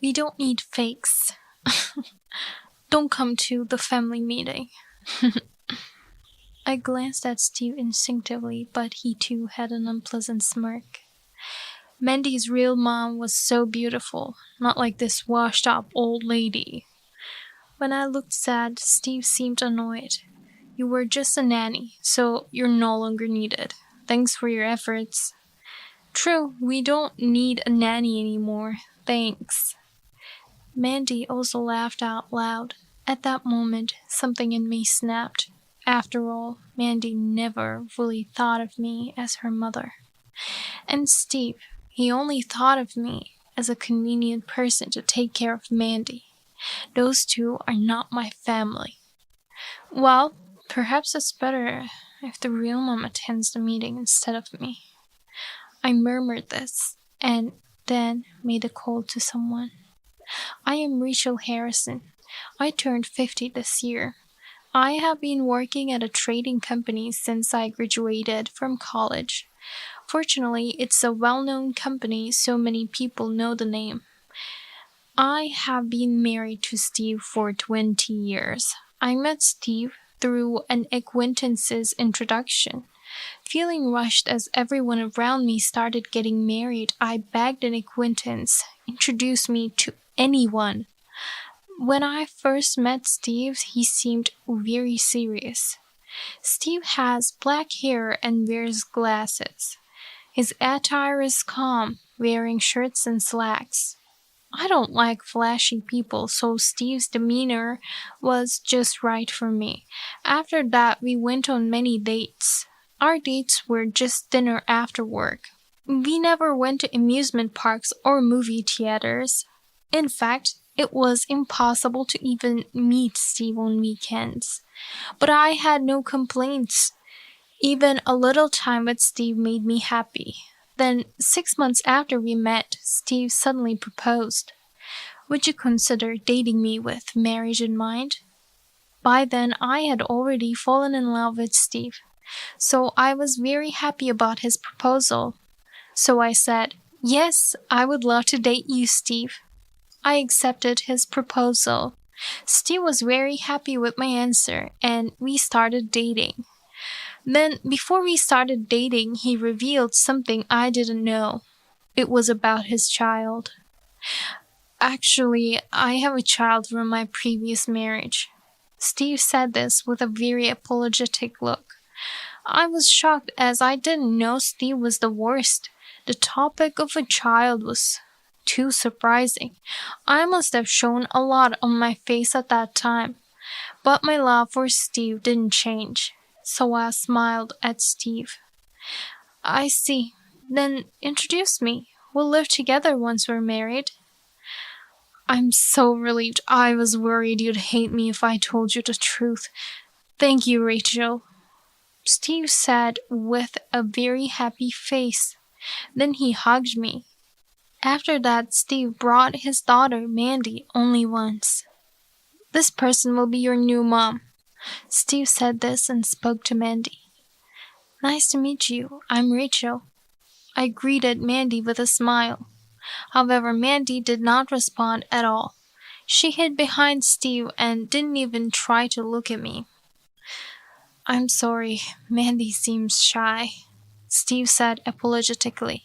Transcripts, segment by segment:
We don't need fakes. Don't come to the family meeting. I glanced at Steve instinctively, but he too had an unpleasant smirk. Mandy's real mom was so beautiful, not like this washed-up old lady. When I looked sad, Steve seemed annoyed. You were just a nanny, so you're no longer needed. Thanks for your efforts. True, we don't need a nanny anymore. Thanks. Mandy also laughed out loud. At that moment, something in me snapped. After all, Mandy never really thought of me as her mother. And Steve, he only thought of me as a convenient person to take care of Mandy. Those two are not my family. Well, perhaps it's better if the real mom attends the meeting instead of me. I murmured this, and then made a call to someone. I am Rachel Harrison. I turned 50 this year. I have been working at a trading company since I graduated from college. Fortunately, it's a well-known company, so many people know the name. I have been married to Steve for 20 years. I met Steve through an acquaintance's introduction. Feeling rushed as everyone around me started getting married, I begged an acquaintance, introduce me to anyone. When I first met Steve, he seemed very serious. Steve has black hair and wears glasses. His attire is calm, wearing shirts and slacks. I don't like flashy people, so Steve's demeanor was just right for me. After that, we went on many dates. Our dates were just dinner after work. We never went to amusement parks or movie theaters. In fact, it was impossible to even meet Steve on weekends. But I had no complaints. Even a little time with Steve made me happy. Then, 6 months after we met, Steve suddenly proposed. Would you consider dating me with marriage in mind? By then, I had already fallen in love with Steve, so I was very happy about his proposal. So I said, yes, I would love to date you, Steve. I accepted his proposal. Steve was very happy with my answer, and we started dating. Then, before we started dating, he revealed something I didn't know. It was about his child. Actually, I have a child from my previous marriage. Steve said this with a very apologetic look. I was shocked as I didn't know Steve was the worst. The topic of a child was too surprising. I must have shown a lot on my face at that time. But my love for Steve didn't change, so I smiled at Steve. I see. Then introduce me. We'll live together once we're married. I'm so relieved. I was worried you'd hate me if I told you the truth. Thank you, Rachel. Steve said with a very happy face. Then he hugged me. After that, Steve brought his daughter, Mandy, only once. This person will be your new mom. Steve said this and spoke to Mandy. Nice to meet you. I'm Rachel. I greeted Mandy with a smile. However, Mandy did not respond at all. She hid behind Steve and didn't even try to look at me. I'm sorry, Mandy seems shy, Steve said apologetically.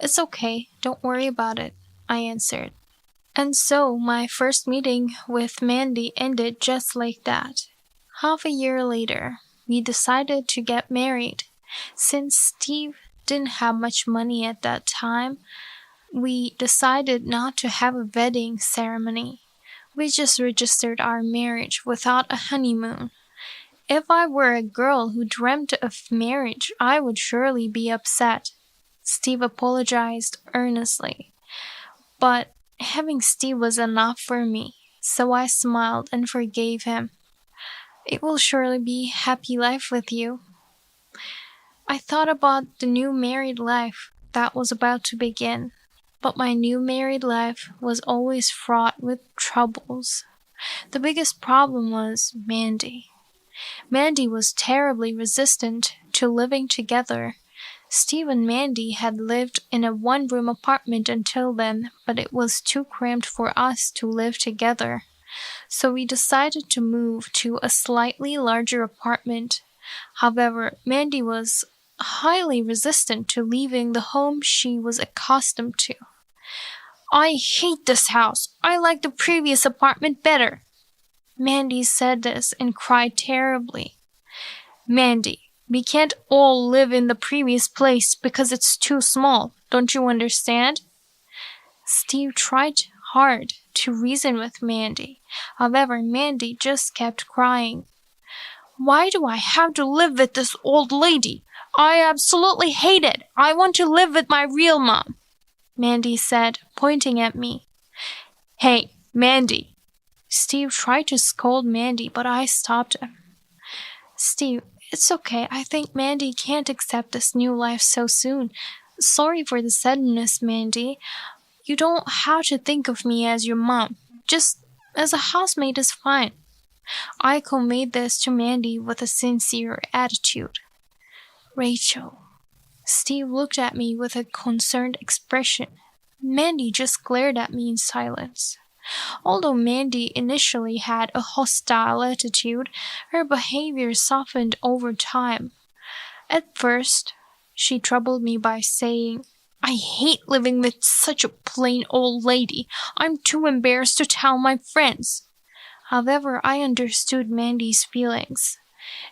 It's okay, don't worry about it, I answered. And so my first meeting with Mandy ended just like that. Half a year later, we decided to get married. Since Steve didn't have much money at that time, we decided not to have a wedding ceremony. We just registered our marriage without a honeymoon. If I were a girl who dreamt of marriage, I would surely be upset. Steve apologized earnestly. But having Steve was enough for me, so I smiled and forgave him. It will surely be a happy life with you. I thought about the new married life that was about to begin, but my new married life was always fraught with troubles. The biggest problem was Mandy. Mandy was terribly resistant to living together. Steve and Mandy had lived in a one-room apartment until then, but it was too cramped for us to live together. So we decided to move to a slightly larger apartment. However, Mandy was highly resistant to leaving the home she was accustomed to. "I hate this house. I like the previous apartment better." Mandy said this and cried terribly. "Mandy, we can't all live in the previous place because it's too small. Don't you understand?" Steve tried hard to reason with Mandy. However, Mandy just kept crying. "Why do I have to live with this old lady? I absolutely hate it. I want to live with my real mom," Mandy said, pointing at me. "Hey, Mandy." Steve tried to scold Mandy, but I stopped him. "Steve, it's okay. I think Mandy can't accept this new life so soon. Sorry for the suddenness, Mandy. You don't have to think of me as your mom. Just as a housemate is fine." I conveyed this to Mandy with a sincere attitude. "Rachel." Steve looked at me with a concerned expression. Mandy just glared at me in silence. Although Mandy initially had a hostile attitude, her behavior softened over time. At first, she troubled me by saying, "I hate living with such a plain old lady. I'm too embarrassed to tell my friends." However, I understood Mandy's feelings.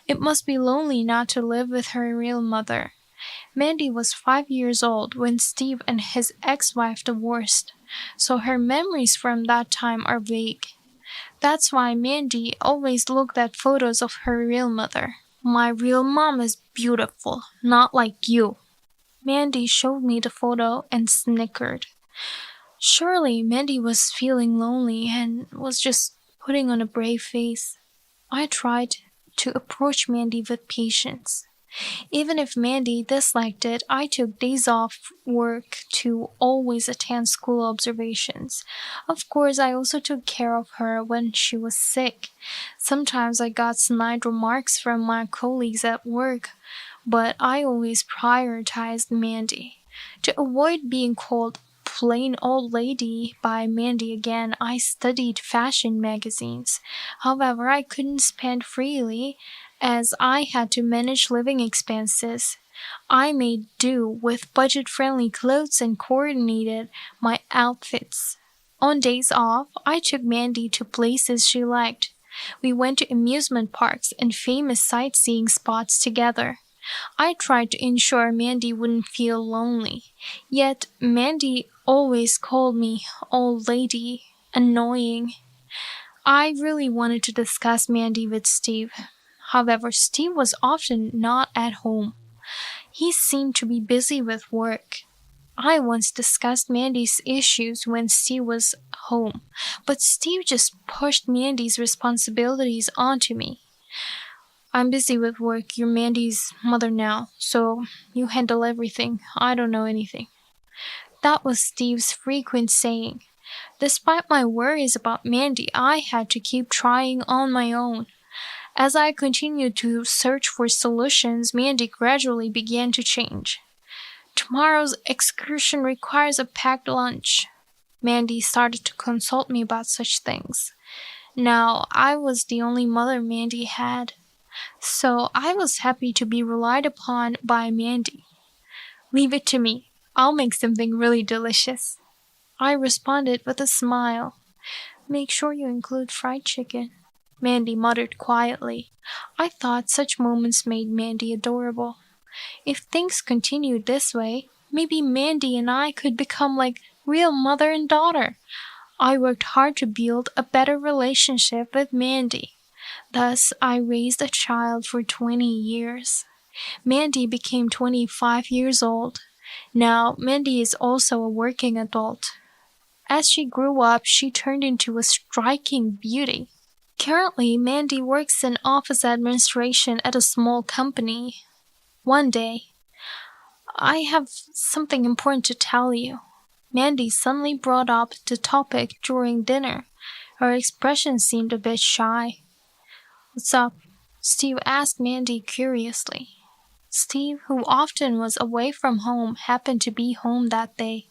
It must be lonely not to live with her real mother. Mandy was 5 years old when Steve and his ex-wife divorced, so her memories from that time are vague. That's why Mandy always looked at photos of her real mother. "My real mom is beautiful, not like you." Mandy showed me the photo and snickered. Surely Mandy was feeling lonely and was just putting on a brave face. I tried to approach Mandy with patience. Even if Mandy disliked it, I took days off work to always attend school observations. Of course, I also took care of her when she was sick. Sometimes I got snide remarks from my colleagues at work, but I always prioritized Mandy. To avoid being called plain old lady by Mandy again, I studied fashion magazines. However, I couldn't spend freely as I had to manage living expenses. I made do with budget-friendly clothes and coordinated my outfits. On days off, I took Mandy to places she liked. We went to amusement parks and famous sightseeing spots together. I tried to ensure Mandy wouldn't feel lonely. Yet Mandy always called me old lady, annoying. I really wanted to discuss Mandy with Steve. However, Steve was often not at home. He seemed to be busy with work. I once discussed Mandy's issues when Steve was home, but Steve just pushed Mandy's responsibilities onto me. "I'm busy with work. You're Mandy's mother now, so you handle everything. I don't know anything." That was Steve's frequent saying. Despite my worries about Mandy, I had to keep trying on my own. As I continued to search for solutions, Mandy gradually began to change. "Tomorrow's excursion requires a packed lunch." Mandy started to consult me about such things. Now, I was the only mother Mandy had, so I was happy to be relied upon by Mandy. "Leave it to me. I'll make something really delicious." I responded with a smile. "Make sure you include fried chicken," Mandy muttered quietly. I thought such moments made Mandy adorable. If things continued this way, maybe Mandy and I could become like real mother and daughter. I worked hard to build a better relationship with Mandy. Thus, I raised a child for 20 years. Mandy became 25 years old. Now, Mandy is also a working adult. As she grew up, she turned into a striking beauty. Currently, Mandy works in office administration at a small company. One day, "I have something important to tell you." Mandy suddenly brought up the topic during dinner. Her expression seemed a bit shy. "What's up?" Steve asked Mandy curiously. Steve, who often was away from home, happened to be home that day.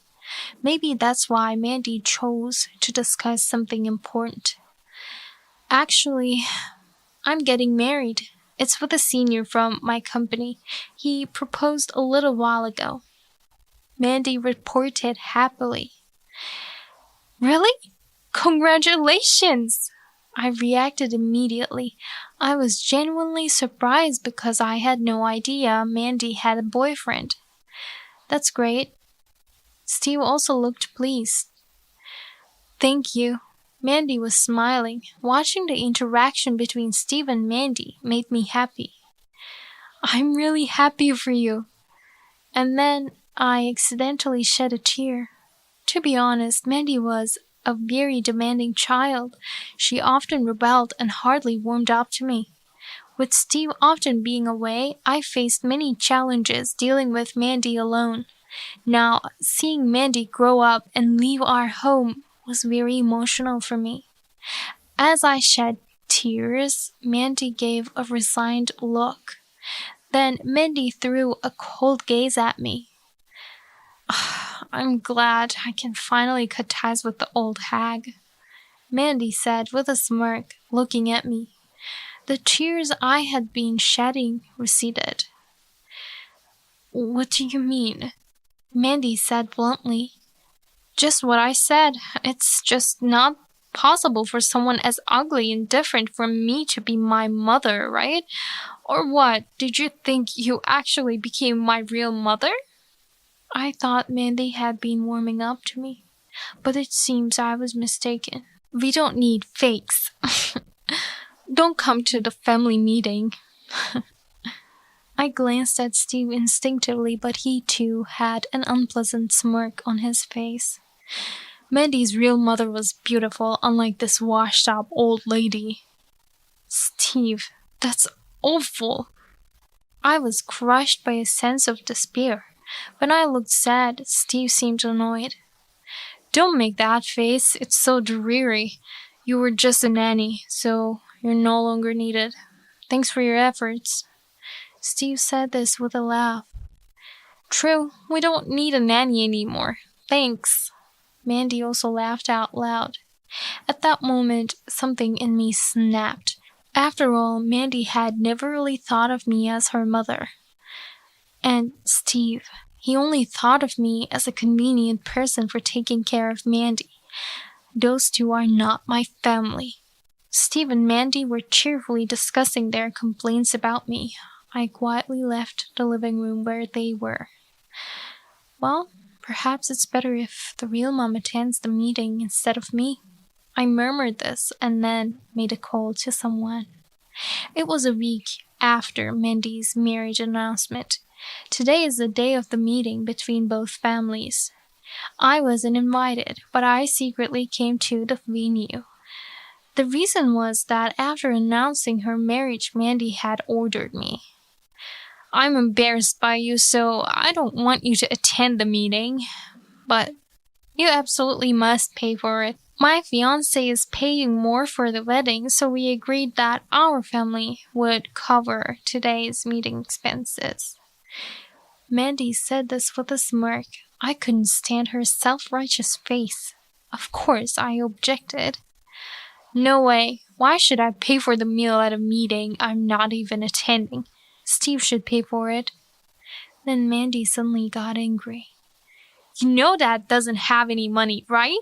Maybe that's why Mandy chose to discuss something important. Actually, I'm getting married. It's with a senior from my company. He proposed a little while ago. Mandy reported happily. Really? Congratulations! I reacted immediately. I was genuinely surprised because I had no idea Mandy had a boyfriend. That's great. Steve also looked pleased. Thank you. Mandy was smiling. Watching the interaction between Steve and Mandy made me happy. I'm really happy for you. And then I accidentally shed a tear. To be honest, Mandy was a very demanding child. She often rebelled and hardly warmed up to me. With Steve often being away, I faced many challenges dealing with Mandy alone. Now, seeing Mandy grow up and leave our home was very emotional for me. As I shed tears, Mandy gave a resigned look. Then Mandy threw a cold gaze at me. I'm glad I can finally cut ties with the old hag, Mandy said with a smirk, looking at me. The tears I had been shedding receded. What do you mean? Mandy said bluntly. Just what I said. It's just not possible for someone as ugly and different from me to be my mother, right? Or what? Did you think you actually became my real mother? I thought Mandy had been warming up to me, but it seems I was mistaken. We don't need fakes. Don't come to the family meeting. I glanced at Steve instinctively, but he too had an unpleasant smirk on his face. Mandy's real mother was beautiful, unlike this washed-up old lady. Steve, that's awful. I was crushed by a sense of despair. When I looked sad, Steve seemed annoyed. Don't make that face, it's so dreary. You were just a nanny, so you're no longer needed. Thanks for your efforts. Steve said this with a laugh. True, we don't need a nanny anymore. Thanks. Mandy also laughed out loud. At that moment, something in me snapped. After all, Mandy had never really thought of me as her mother. And Steve, he only thought of me as a convenient person for taking care of Mandy. Those two are not my family. Steve and Mandy were cheerfully discussing their complaints about me. I quietly left the living room where they were. Well, perhaps it's better if the real mom attends the meeting instead of me. I murmured this and then made a call to someone. It was a week after Mandy's marriage announcement. Today is the day of the meeting between both families. I wasn't invited, but I secretly came to the venue. The reason was that after announcing her marriage, Mandy had ordered me. I'm embarrassed by you, so I don't want you to attend the meeting, but you absolutely must pay for it. My fiancé is paying more for the wedding, so we agreed that our family would cover today's meeting expenses. Mandy said this with a smirk. I couldn't stand her self-righteous face. Of course, I objected. No way. Why should I pay for the meal at a meeting I'm not even attending? Steve should pay for it. Then Mandy suddenly got angry. You know Dad doesn't have any money, right?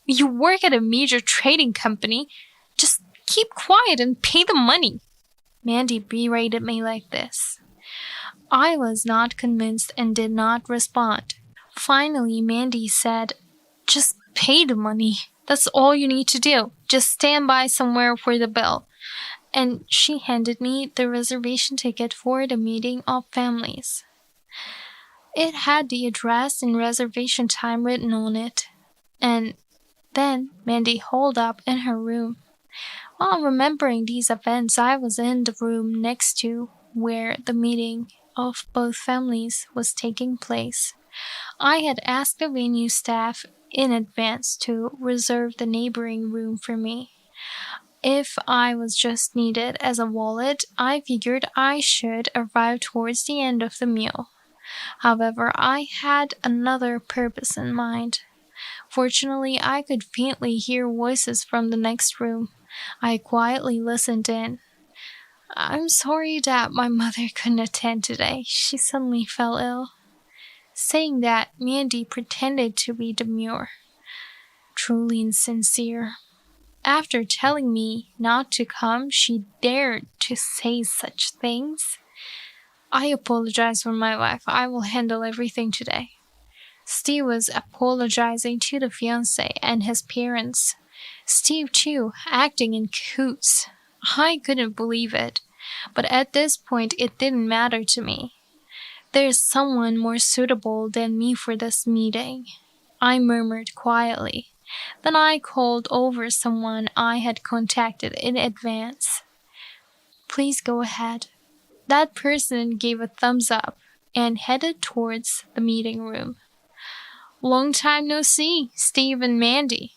You work at a major trading company. Just keep quiet and pay the money. Mandy berated me like this. I was not convinced and did not respond. Finally, Mandy said, just pay the money. That's all you need to do. Just stand by somewhere for the bill. And she handed me the reservation ticket for the meeting of families. It had the address and reservation time written on it. And then Mandy holed up in her room. While remembering these events, I was in the room next to where the meeting of both families was taking place. I had asked the venue staff in advance to reserve the neighboring room for me. If I was just needed as a wallet, I figured I should arrive towards the end of the meal. However, I had another purpose in mind. Fortunately, I could faintly hear voices from the next room. I quietly listened in. "I'm sorry that my mother couldn't attend today. She suddenly fell ill." Saying that, Mandy pretended to be demure. Truly insincere. After telling me not to come, she dared to say such things. "I apologize for my life. I will handle everything today." Steve was apologizing to the fiancé and his parents. Steve, too, acting in cahoots. I couldn't believe it, but at this point it didn't matter to me. "There's someone more suitable than me for this meeting," I murmured quietly. Then I called over someone I had contacted in advance. "Please go ahead." That person gave a thumbs up and headed towards the meeting room. "Long time no see, Steve and Mandy."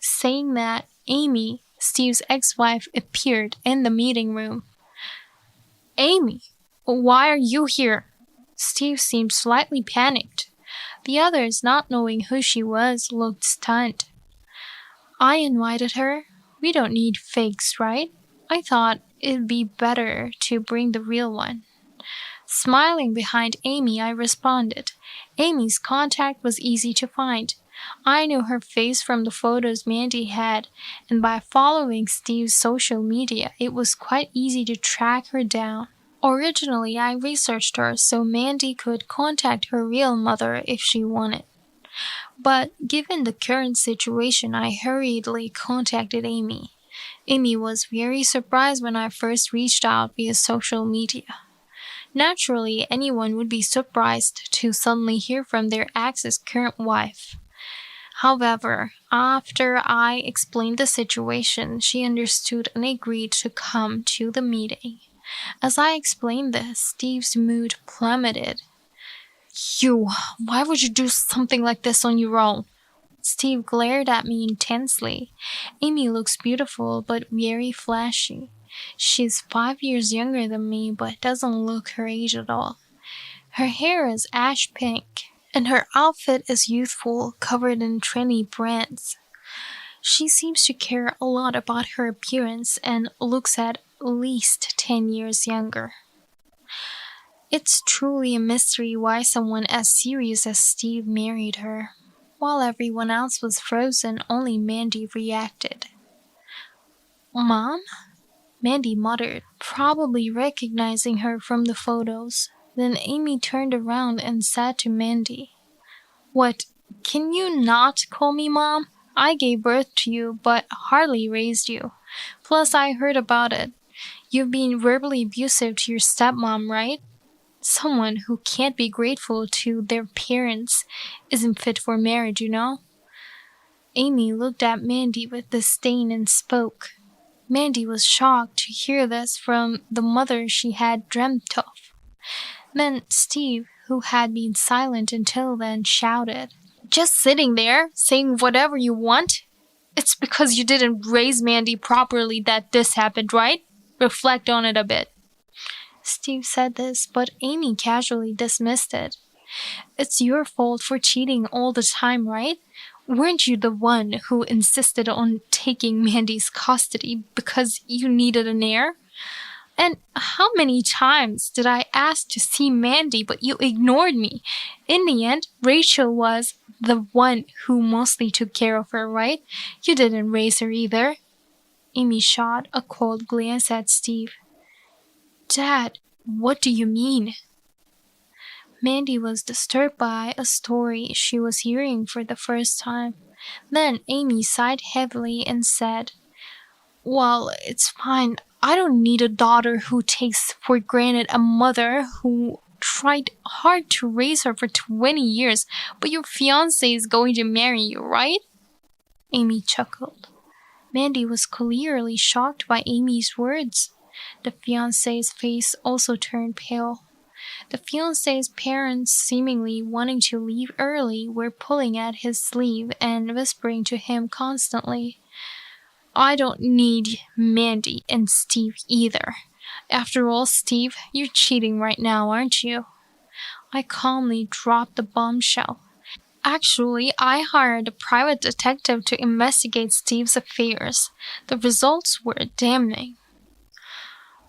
Saying that, Amy, Steve's ex-wife, appeared in the meeting room. "Amy, why are you here?" Steve seemed slightly panicked. The others, not knowing who she was, looked stunned. "I invited her. We don't need fakes, right? I thought it'd be better to bring the real one." Smiling behind Amy, I responded. Amy's contact was easy to find. I knew her face from the photos Mandy had, and by following Steve's social media, it was quite easy to track her down. Originally, I researched her so Mandy could contact her real mother if she wanted. But given the current situation, I hurriedly contacted Amy. Amy was very surprised when I first reached out via social media. Naturally, anyone would be surprised to suddenly hear from their ex's current wife. However, after I explained the situation, she understood and agreed to come to the meeting. As I explained this, Steve's mood plummeted. Why would you do something like this on your own?" Steve glared at me intensely. Amy looks beautiful but very flashy. She's 5 years younger than me but doesn't look her age at all. Her hair is ash pink, and her outfit is youthful, covered in trendy brands. She seems to care a lot about her appearance and looks at least 10 years younger. It's truly a mystery why someone as serious as Steve married her. While everyone else was frozen, only Mandy reacted. "Mom?" Mandy muttered, probably recognizing her from the photos. Then Amy turned around and said to Mandy, "What, can you not call me Mom? I gave birth to you, but hardly raised you. Plus, I heard about it. You've been verbally abusive to your stepmom, right? Someone who can't be grateful to their parents isn't fit for marriage, you know?" Amy looked at Mandy with disdain and spoke. Mandy was shocked to hear this from the mother she had dreamt of. Then Steve, who had been silent until then, shouted, "Just sitting there, saying whatever you want? It's because you didn't raise Mandy properly that this happened, right? Reflect on it a bit." Steve said this, but Amy casually dismissed it. "It's your fault for cheating all the time, right? Weren't you the one who insisted on taking Mandy's custody because you needed an heir? And how many times did I ask to see Mandy, but you ignored me? In the end, Rachel was the one who mostly took care of her, right? You didn't raise her either." Amy shot a cold glance at Steve. "Dad, what do you mean?" Mandy was disturbed by a story she was hearing for the first time. Then Amy sighed heavily and said, "Well, it's fine. I don't need a daughter who takes for granted a mother who tried hard to raise her for 20 years, but your fiancé is going to marry you, right?" Amy chuckled. Mandy was clearly shocked by Amy's words. The fiancé's face also turned pale. The fiancé's parents, seemingly wanting to leave early, were pulling at his sleeve and whispering to him constantly. I don't need Mandy and Steve either. After all, Steve, you're cheating right now, aren't you? I calmly dropped the bombshell. Actually, I hired a private detective to investigate Steve's affairs. The results were damning.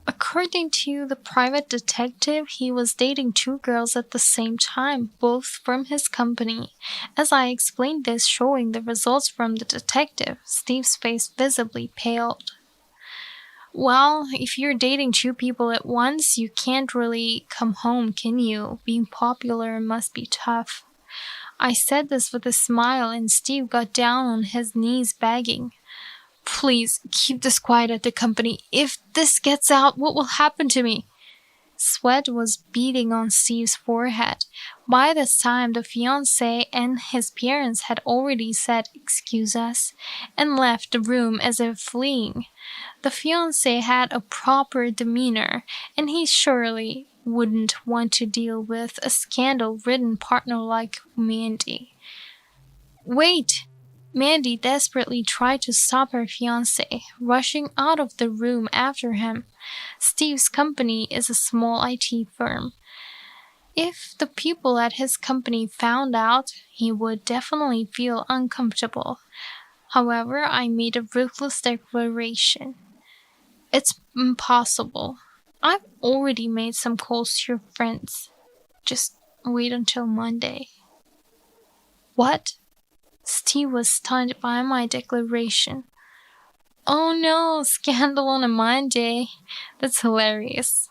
According to the private detective, he was dating two girls at the same time, both from his company. As I explained this, showing the results from the detective, Steve's face visibly paled. Well, if you're dating two people at once, you can't really come home, can you? Being popular must be tough. I said this with a smile, and Steve got down on his knees begging. Please, keep this quiet at the company. If this gets out, what will happen to me? Sweat was beading on Steve's forehead. By this time, the fiancé and his parents had already said, "Excuse us," and left the room as if fleeing. The fiancé had a proper demeanor, and he surely wouldn't want to deal with a scandal-ridden partner like Mandy. Wait! Mandy desperately tried to stop her fiancé, rushing out of the room after him. Steve's company is a small IT firm. If the people at his company found out, he would definitely feel uncomfortable. However, I made a ruthless declaration. It's impossible. I've already made some calls to your friends. Just wait until Monday. What? Steve was stunned by my declaration. Oh no, scandal on a Monday. That's hilarious.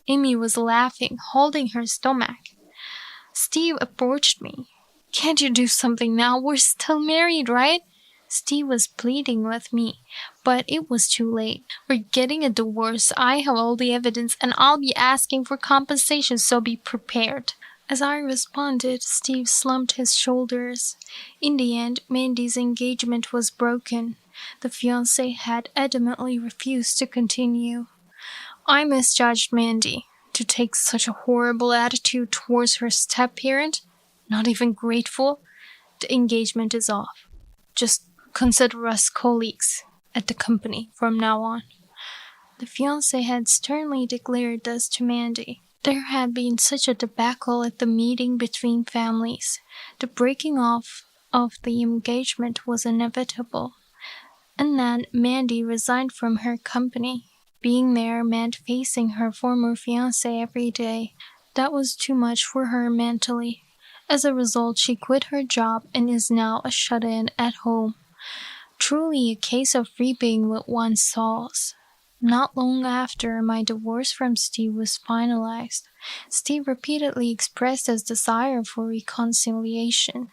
Amy was laughing, holding her stomach. Steve approached me. Can't you do something now? We're still married, right? Steve was pleading with me, but it was too late. We're getting a divorce. I have all the evidence, and I'll be asking for compensation, so be prepared. As I responded, Steve slumped his shoulders. In the end, Mandy's engagement was broken. The fiancé had adamantly refused to continue. I misjudged Mandy. To take such a horrible attitude towards her step-parent? Not even grateful? The engagement is off. Just consider us colleagues at the company from now on. The fiancé had sternly declared this to Mandy. There had been such a debacle at the meeting between families. The breaking off of the engagement was inevitable. And then Mandy resigned from her company. Being there meant facing her former fiancé every day. That was too much for her mentally. As a result, she quit her job and is now a shut-in at home. Truly a case of reaping what one sows. Not long after my divorce from Steve was finalized, Steve repeatedly expressed his desire for reconciliation.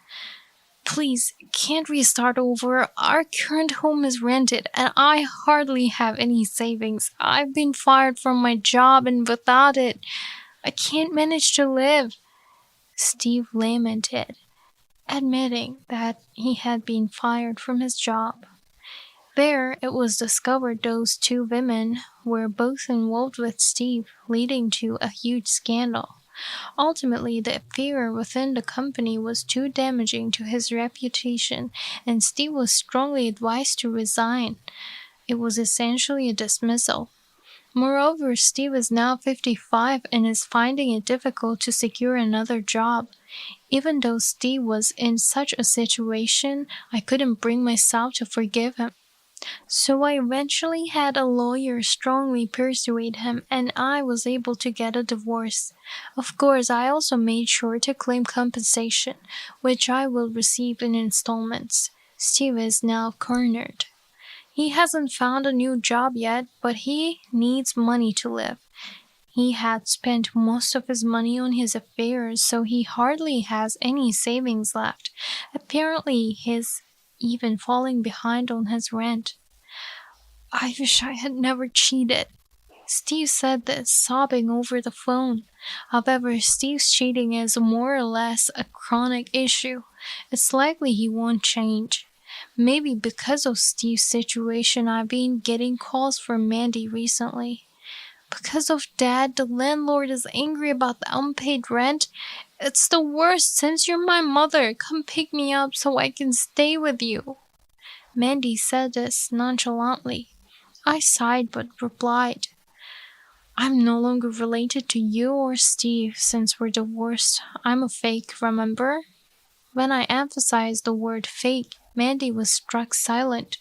Please, can't we start over? Our current home is rented, and I hardly have any savings. I've been fired from my job, and without it, I can't manage to live. Steve lamented, admitting that he had been fired from his job. There, it was discovered those two women were both involved with Steve, leading to a huge scandal. Ultimately, the affair within the company was too damaging to his reputation, and Steve was strongly advised to resign. It was essentially a dismissal. Moreover, Steve is now 55 and is finding it difficult to secure another job. Even though Steve was in such a situation, I couldn't bring myself to forgive him. So I eventually had a lawyer strongly persuade him, and I was able to get a divorce. Of course, I also made sure to claim compensation, which I will receive in installments. Steve is now cornered. He hasn't found a new job yet, but he needs money to live. He had spent most of his money on his affairs, so he hardly has any savings left. Apparently, he's even falling behind on his rent. I wish I had never cheated. Steve said this, sobbing over the phone. However, Steve's cheating is more or less a chronic issue. It's likely he won't change. Maybe because of Steve's situation, I've been getting calls from Mandy recently. Because of Dad, the landlord is angry about the unpaid rent. It's the worst since you're my mother. Come pick me up so I can stay with you. Mandy said this nonchalantly. I sighed but replied, I'm no longer related to you or Steve since we're divorced. I'm a fake, remember? When I emphasized the word fake, Mandy was struck silent.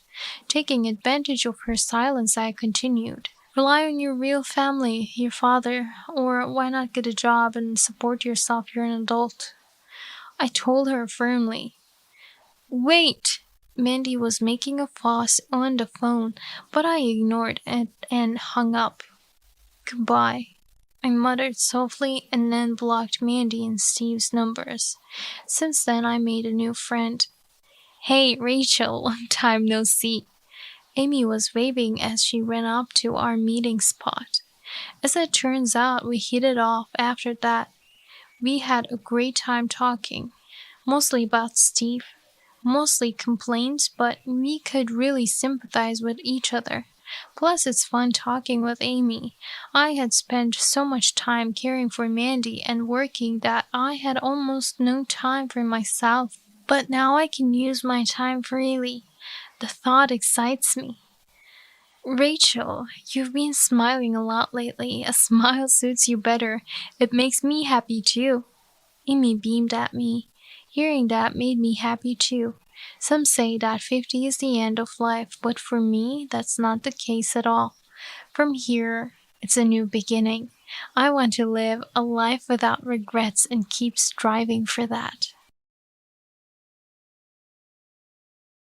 Taking advantage of her silence, I continued. Rely on your real family, your father, or why not get a job and support yourself? You're an adult. I told her firmly. Wait! Mandy was making a fuss on the phone, but I ignored it and hung up. Goodbye, I muttered softly and then blocked Mandy and Steve's numbers. Since then, I made a new friend. Hey, Rachel, long time no see. Amy was waving as she ran up to our meeting spot. As it turns out, we hit it off after that. We had a great time talking, mostly about Steve, mostly complaints, but we could really sympathize with each other. Plus, it's fun talking with Amy. I had spent so much time caring for Mandy and working that I had almost no time for myself. But now I can use my time freely. The thought excites me. Rachel, you've been smiling a lot lately. A smile suits you better. It makes me happy too. Amy beamed at me. Hearing that made me happy too. Some say that 50 is the end of life, but for me, that's not the case at all. From here, it's a new beginning. I want to live a life without regrets and keep striving for that.